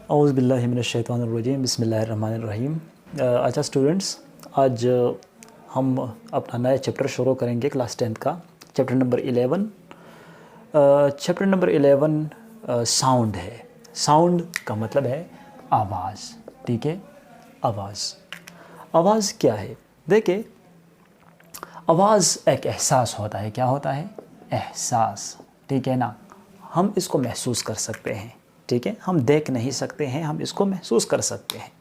औज़ु बिल्लाहि मिनश्शैतानिर्रजीम बिस्मिल्लाहिर्रहमानिर्रहीम। अच्छा स्टूडेंट्स, आज हम अपना नया चैप्टर शुरू करेंगे क्लास 10th का, chapter number 11। Chapter number 11 sound है। साउंड का मतलब है आवाज़, ठीक है। आवाज़ क्या है? देखिए, आवाज़ एक एहसास होता है। क्या होता है? एहसास, ठीक है ना। हम इसको महसूस कर सकते हैं, ठीक है। हम देख नहीं सकते हैं, हम इसको महसूस कर सकते हैं।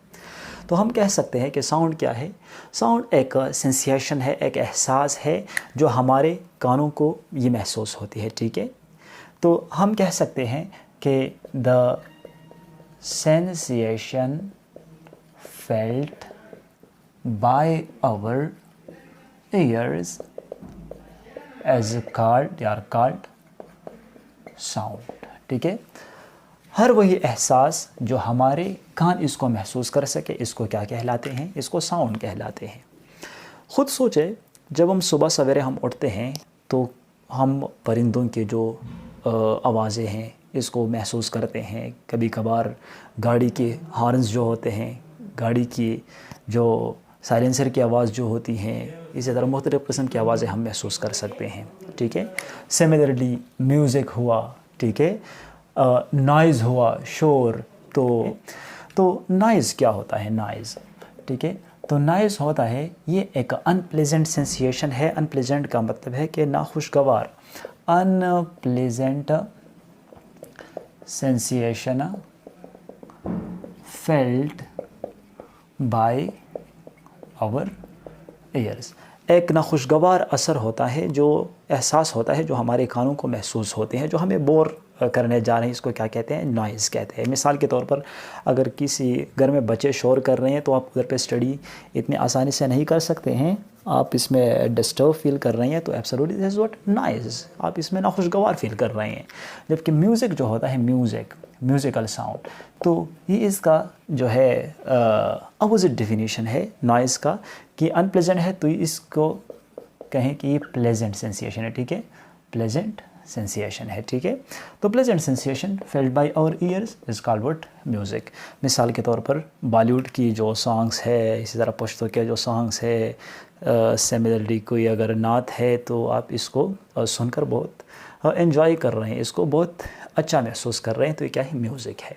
तो हम कह सकते हैं कि साउंड क्या है? साउंड एक सेंसेशन है, एक एहसास है जो हमारे कानों को ये महसूस होती है, ठीक है। तो हम कह सकते हैं कि the sensation felt by our ears as called sound, ठीक है। हर वही एहसास जो हमारे कान इसको महसूस कर सके, इसको क्या कहलाते हैं? इसको साउंड कहलाते हैं। ख़ुद सोचे, जब हम सुबह सवेरे हम उठते हैं तो हम परिंदों के जो आवाज़ें हैं इसको महसूस करते हैं। कभी कभार गाड़ी के हॉर्न्स जो होते हैं, गाड़ी की जो साइलेंसर की आवाज़ जो होती हैं, इसी तरह मुख्तलिफ़ किस्म की आवाज़ें हम महसूस कर सकते हैं, ठीक है। सिमिलरली म्यूज़िक हुआ, ठीक है, नॉइज़ हुआ, शोर। तो नॉइज़ क्या होता है? नॉइज़, ठीक है। तो नॉइज़ होता है, ये एक अनप्लेजेंट सेंसेशन है। अनप्लेजेंट का मतलब है कि नाखुशगवार, unpleasant sensation felt by our ears. एक नाखुशगवार असर होता है, जो एहसास होता है जो हमारे कानों को महसूस होते हैं, जो हमें बोर करने जा रहे हैं। इसको क्या कहते हैं? नॉइज़ कहते हैं। मिसाल के तौर पर, अगर किसी घर में बच्चे शोर कर रहे हैं तो आप घर पे स्टडी इतनी आसानी से नहीं कर सकते हैं। आप इसमें डिस्टर्ब फील कर रहे हैं तो absolutely this is what noise. आप इसमें नाखुशगवार फील कर रहे हैं। जबकि म्यूज़िक जो होता है, म्यूज़िकल साउंड, तो ये इसका जो है अपोजिट डेफिनेशन है नॉइज़ का, कि अनप्लेजेंट है तो इसको कहें कि ये प्लेजेंट सेंसेशन है, ठीक है। प्लेजेंट सेंसेशन है, ठीक है। तो pleasant sensation felt by our ears is called what? Music. मिसाल के तौर पर बॉलीवुड की जो सॉन्ग्स है, इसी तरह पश्तो के जो सॉन्ग्स है, सिमिलरली कोई अगर नात है तो आप इसको सुनकर बहुत एंजॉय कर रहे हैं, इसको बहुत अच्छा महसूस कर रहे हैं, तो ये क्या है? म्यूज़िक है।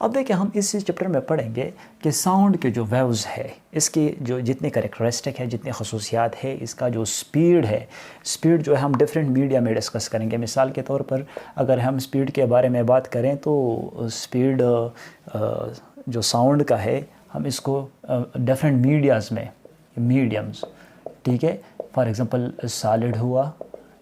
अब देखिए, हम इस चैप्टर में पढ़ेंगे कि साउंड के जो वेव्स है, इसकी जो जितने कैरेक्टरिस्टिक है, जितनी खसूसियात है, इसका जो स्पीड है, स्पीड जो है हम डिफरेंट मीडिया में डिस्कस करेंगे। मिसाल के तौर पर अगर हम स्पीड के बारे में बात करें तो स्पीड जो साउंड का है, हम इसको डिफरेंट मीडियाज़ में, मीडियम्स, ठीक है। फॉर एग्ज़ाम्पल सॉलिड हुआ,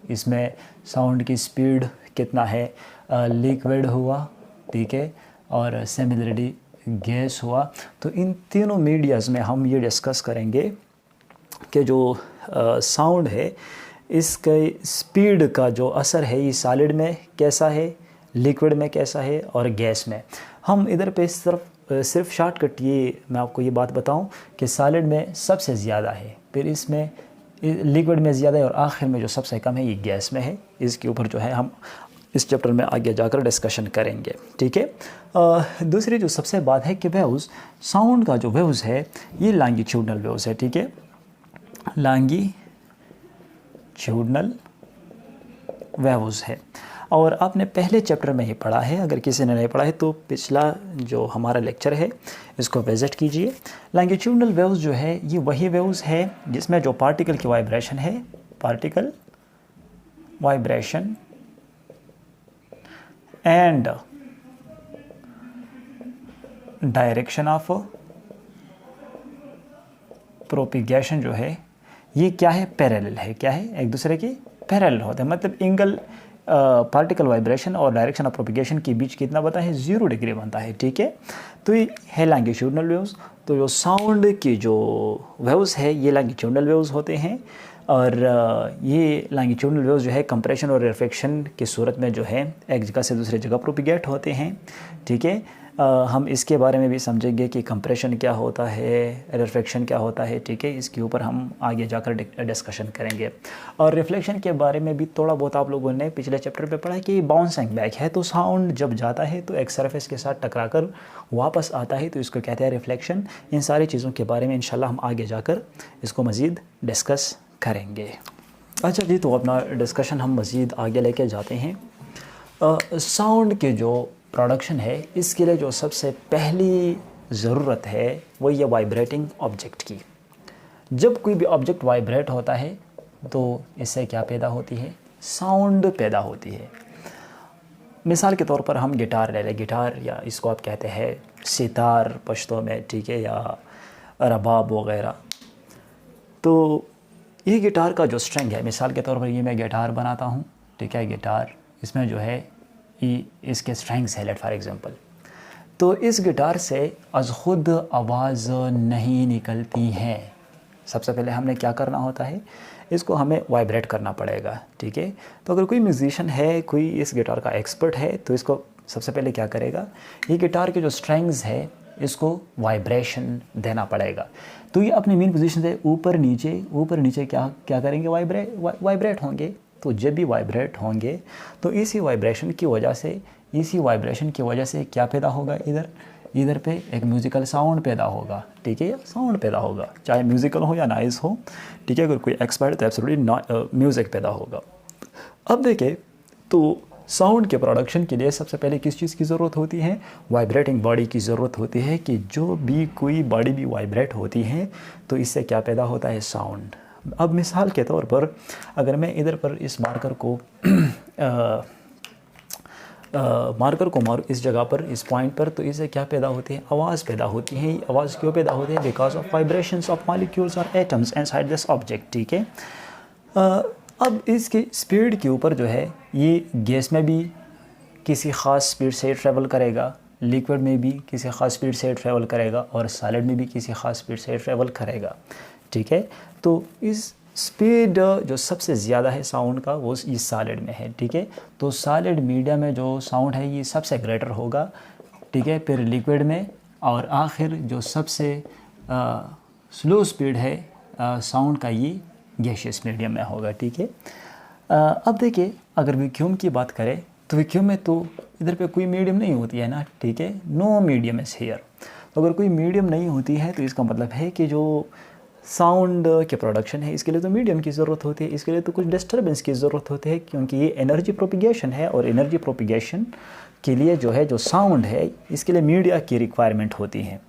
इसमें साउंड की स्पीड कितना है। लिक्विड हुआ, ठीक है, और सिमिलरली गैस हुआ। तो इन तीनों मीडियाज़ में हम ये डिस्कस करेंगे कि जो साउंड है, इसके स्पीड का जो असर है, ये सॉलिड में कैसा है, लिक्विड में कैसा है और गैस में। हम इधर पे सिर्फ शॉर्टकट ये मैं आपको ये बात बताऊं कि सॉलिड में सबसे ज़्यादा है, फिर इसमें लिक्विड में ज़्यादा है, और आखिर में जो सबसे कम है ये गैस में है। इसके ऊपर जो है हम इस चैप्टर में आगे जाकर डिस्कशन करेंगे, ठीक है। दूसरी जो सबसे बात है कि वेव्स, साउंड का जो वेव्स है ये लॉन्गिट्यूडनल वेव्स है, ठीक है। लॉन्गिट्यूडनल वेव्स है, और आपने पहले चैप्टर में ही पढ़ा है। अगर किसी ने नहीं पढ़ा है तो पिछला जो हमारा लेक्चर है इसको विज़िट कीजिए। लॉन्गिट्यूडनल वेव्स जो है, ये वही वेव्स है जिसमें जो पार्टिकल की वाइब्रेशन है, particle vibration and direction of propagation जो है, ये क्या है? पैरेलल है। क्या है? एक दूसरे के पैरेलल होते हैं। मतलब एंगल पार्टिकल वाइब्रेशन और डायरेक्शन ऑफ प्रोपिगेशन के बीच कितना बनता है? 0 डिग्री बनता है, ठीक है। तो ये है लॉन्गिट्यूडनल वेव्स। तो जो साउंड की जो वेव्स है ये लॉन्गिट्यूडनल वेव्स होते हैं, और ये लॉन्गिट्यूडनल वेव्स जो है कंप्रेशन और रिफ्लेक्शन की सूरत में जो है एक जगह से दूसरी जगह प्रोपिगेट होते हैं, ठीक है। हम इसके बारे में भी समझेंगे कि कंप्रेशन क्या होता है, रिफ्लेक्शन क्या होता है, ठीक है। इसके ऊपर हम आगे जाकर डिस्कशन करेंगे। और रिफ्लेक्शन के बारे में भी थोड़ा बहुत आप लोगों ने पिछले चैप्टर पे पढ़ा है कि बाउंसिंग बैक है, तो साउंड जब जाता है तो एक सरफेस के साथ टकराकर वापस आता है, तो इसको कहते हैं रिफ्लेक्शन। इन सारी चीज़ों के बारे में इंशाल्लाह हम आगे जाकर इसको मज़ीद डिस्कस करेंगे। अच्छा जी, तो अपना डिस्कशन हम मज़ीद आगे लेके जाते हैं। साउंड के जो प्रोडक्शन है, इसके लिए जो सबसे पहली ज़रूरत है वो ये वाइब्रेटिंग ऑब्जेक्ट की। जब कोई भी ऑब्जेक्ट वाइब्रेट होता है तो इससे क्या पैदा होती है? साउंड पैदा होती है। मिसाल के तौर पर हम गिटार ले लें, गिटार या इसको आप कहते हैं सितार पश्तो में, ठीक है, या रबाब वगैरह। तो ये गिटार का जो स्ट्रिंग है, मिसाल के तौर पर ये मैं गिटार बनाता हूँ, ठीक है, गिटार, इसमें जो है इसके स्ट्रिंग्स है, लेट फॉर एग्जांपल। तो इस गिटार से अज़ ख़ुद आवाज़ नहीं निकलती हैं। सबसे पहले हमने क्या करना होता है, इसको हमें वाइब्रेट करना पड़ेगा, ठीक है। तो अगर कोई म्यूज़िशियन है, कोई इस गिटार का एक्सपर्ट है, तो इसको सबसे पहले क्या करेगा, ये गिटार के जो स्ट्रिंग्स है इसको वाइब्रेशन देना पड़ेगा। तो ये अपनी मेन पोजीशन से ऊपर नीचे क्या करेंगे, वाइब्रेट होंगे। तो जब भी वाइब्रेट होंगे तो इसी वाइब्रेशन की वजह से क्या पैदा होगा, इधर पे एक म्यूज़िकल साउंड पैदा होगा, ठीक है, साउंड पैदा होगा, चाहे म्यूज़िकल हो या नॉइज़ हो, ठीक है। अगर कोई एक्सपर्ट तो एब्सोल्युटली म्यूज़िक पैदा होगा। अब देखें, तो साउंड के प्रोडक्शन के लिए सबसे पहले किस चीज़ की ज़रूरत होती है? वाइब्रेटिंग बॉडी की ज़रूरत होती है, कि जो भी कोई बॉडी भी वाइब्रेट होती है तो इससे क्या पैदा होता है, साउंड। अब मिसाल के तौर पर अगर मैं इधर पर इस मार्कर को मारूँ इस जगह पर, इस पॉइंट पर, तो इससे क्या पैदा होती है, आवाज़ पैदा होती है। आवाज़ क्यों पैदा होती है? Because of vibrations of molecules और एटम्स इनसाइड दिस ऑब्जेक्ट, ठीक है। अब इसकी स्पीड के ऊपर जो है, ये गैस में भी किसी ख़ास स्पीड से ट्रैवल करेगा, लिक्विड में भी किसी ख़ास स्पीड से ट्रैवल करेगा, और सॉलिड में भी किसी ख़ास स्पीड से ट्रैवल करेगा, ठीक है। तो इस स्पीड जो सबसे ज़्यादा है साउंड का, वो इस सॉलिड में है, ठीक है। तो सॉलिड मीडियम में जो साउंड है ये सबसे ग्रेटर होगा, ठीक है, फिर लिक्विड में, और आखिर जो सबसे स्लो स्पीड है साउंड का, ये गैसियस मीडियम में होगा, ठीक है। अब देखिए, अगर वैक्यूम की बात करें तो वैक्यूम में तो इधर पे कोई मीडियम नहीं होती है ना, ठीक है, नो मीडियम इज़ हियर। तो अगर कोई मीडियम नहीं होती है तो इसका मतलब है कि जो साउंड के प्रोडक्शन है, इसके लिए तो मीडियम की ज़रूरत होती है, इसके लिए तो कुछ डिस्टर्बेंस की ज़रूरत होती है, क्योंकि ये एनर्जी प्रोपिगेशन है, और एनर्जी प्रोपिगेशन के लिए जो है, जो साउंड है, इसके लिए मीडिया की रिक्वायरमेंट होती है।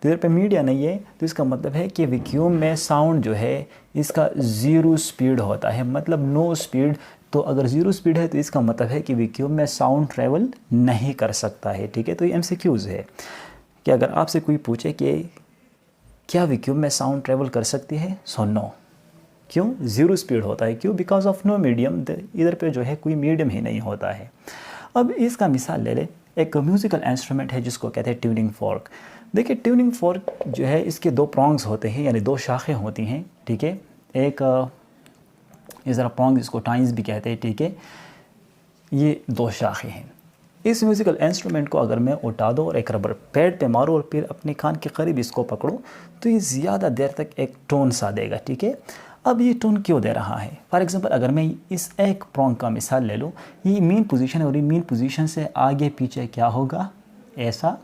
तो इधर पे मीडिया नहीं है, तो इसका मतलब है कि वैक्यूम में साउंड जो है इसका ज़ीरो स्पीड होता है, मतलब नो स्पीड। तो अगर ज़ीरो स्पीड है तो इसका मतलब है कि वैक्यूम में साउंड ट्रैवल नहीं कर सकता है, ठीक है। तो ये एमसीक्यूज़ है कि अगर आपसे कोई पूछे कि क्या वैक्यूम में साउंड ट्रैवल कर सकती है, सो नो। क्यों? ज़ीरो स्पीड होता है। क्यों? बिकॉज ऑफ नो मीडियम, इधर पे जो है कोई मीडियम ही नहीं होता है। अब इसका मिसाल ले ले, एक म्यूज़िकल इंस्ट्रूमेंट है जिसको कहते हैं ट्यूनिंग फॉर्क। देखिए, ट्यूनिंग फॉर्क जो है, इसके दो प्रॉन्ग्स होते हैं, यानी दो शाखें होती हैं, ठीक है। एक इस तरह प्रॉन्ग, जिसको टाइन्स भी कहते हैं, ठीक है, ये दो शाखें हैं। इस म्यूज़िकल इंस्ट्रूमेंट को अगर मैं उठा दूँ और एक रबर पैड पे मारूँ और फिर अपने कान के करीब इसको पकड़ूँ, तो ये ज़्यादा देर तक एक टोन सा देगा, ठीक है। अब ये टोन क्यों दे रहा है? फॉर एग्जांपल, अगर मैं इस एक प्रॉन्ग का मिसाल ले लूँ, ये मेन पोजीशन है, और ये मेन पोजीशन से आगे पीछे क्या होगा, ऐसा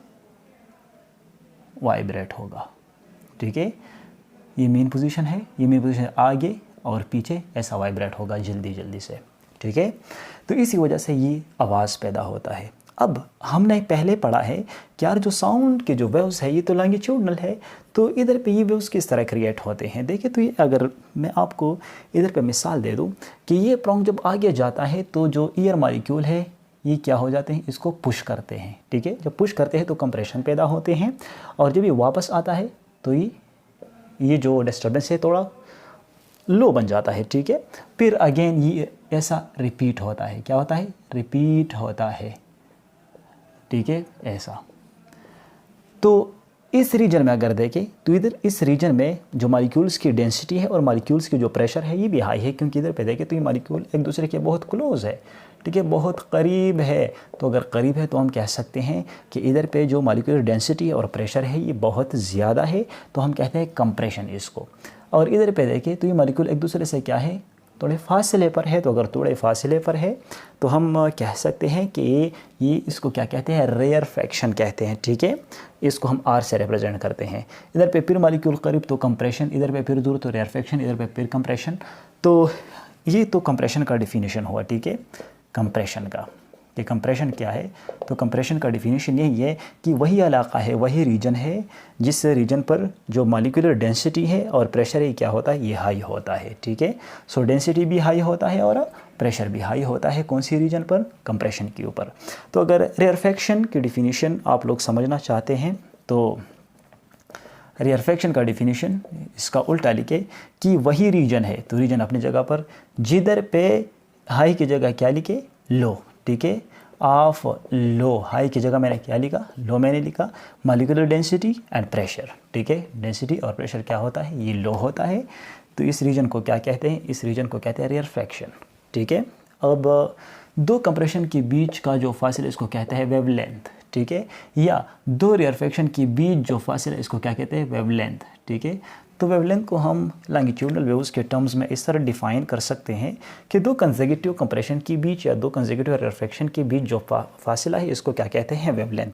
वाइब्रेट होगा, ठीक है। ये मेन पोजीशन है, ये मेन पोजीशन आगे और पीछे ऐसा वाइब्रेट होगा जल्दी से, ठीक है। तो इसी वजह से ये आवाज़ पैदा होता है। अब हमने पहले पढ़ा है कि यार, जो साउंड के जो वेव्स है, ये तो लॉन्गिट्यूडनल है, तो इधर पे ये वेव्स किस तरह क्रिएट होते हैं। देखिए, तो ये अगर मैं आपको इधर पे मिसाल दे दूँ कि ये प्रॉन्ग जब आगे जाता है तो जो ईयर मॉलिक्यूल है ये क्या हो जाते हैं, इसको पुश करते हैं, ठीक है। जब पुश करते हैं तो कंप्रेशन पैदा होते हैं, और जब ये वापस आता है तो ये जो डिस्टर्बेंस है थोड़ा लो बन जाता है, ठीक है। फिर अगेन ये ऐसा रिपीट होता है, क्या होता है, रिपीट होता है, ठीक है, ऐसा। तो इस रीजन में अगर देखें तो इधर इस रीजन में जो मॉलिक्यूल्स की डेंसिटी है और मॉलिक्यूल्स की जो प्रेशर है, ये भी हाई है, क्योंकि इधर पे देखें तो ये मॉलिक्यूल एक दूसरे के बहुत क्लोज है, ठीक है, बहुत करीब है। तो अगर करीब है तो हम कह सकते हैं कि इधर पे जो मॉलिक्यूलर डेंसिटी और प्रेशर है ये बहुत ज़्यादा है, तो हम कहते हैं कंप्रेशन इसको। और इधर पे देखिए तो ये मॉलिक्यूल एक दूसरे से क्या है, थोड़े फासले पर है। तो अगर थोड़े फासले पर है तो हम कह सकते हैं कि ये इसको क्या कहते हैं, रेयरफेक्शन कहते हैं, ठीक है। इसको हम आर से रिप्रेजेंट करते हैं। इधर पे फिर मॉलिक्यूल करीब तो कंप्रेशन, इधर पे फिर दूर तो रेयरफेक्शन, इधर पे फिर कंप्रेशन। तो ये तो कंप्रेशन का डिफिनीशन हुआ, ठीक है, कंप्रेशन का। कि कंप्रेशन क्या है, तो कंप्रेशन का डिफिनीशन यही है कि वही इलाका है, वही रीजन है जिस रीजन पर जो मॉलिक्यूलर डेंसिटी है और प्रेशर है क्या होता है, ये हाई होता है, ठीक है। सो डेंसिटी भी हाई होता है और प्रेशर भी हाई होता है, कौन सी रीजन पर, कंप्रेशन के ऊपर। तो अगर रेयरफेक्शन की डिफिनीशन आप लोग समझना चाहते हैं तो रेयरफेक्शन का डिफिनीशन इसका उल्टा लिखे कि वही रीजन है, तो रीजन अपनी जगह पर, जिधर पे हाई की जगह क्या लिखे, लो, ठीक है, ऑफ लो। हाई की जगह मैंने क्या लिखा, लो मैंने लिखा, मॉलिक्यूलर डेंसिटी एंड प्रेशर, ठीक है। डेंसिटी और प्रेशर क्या होता है, ये लो होता है। तो इस रीजन को क्या कहते हैं, इस रीजन को कहते हैं रेयरफेक्शन, ठीक है। अब दो कंप्रेशन के बीच का जो फासला इसको कहते हैं वेवलेंथ, ठीक है, या दो रेयरफेक्शन के बीच जो फासला इसको क्या कहते हैं, वेवलेंथ, ठीक है। तो वेवलेंथ को हम लॉन्गिट्यूडनल वेव्स के टर्म्स में इस तरह डिफाइन कर सकते हैं कि दो कंसेक्यूटिव कंप्रेशन के बीच या दो कंसेक्यूटिव रेयरफेक्शन के बीच जो फासला है इसको क्या कहते हैं, वेवलेंथ।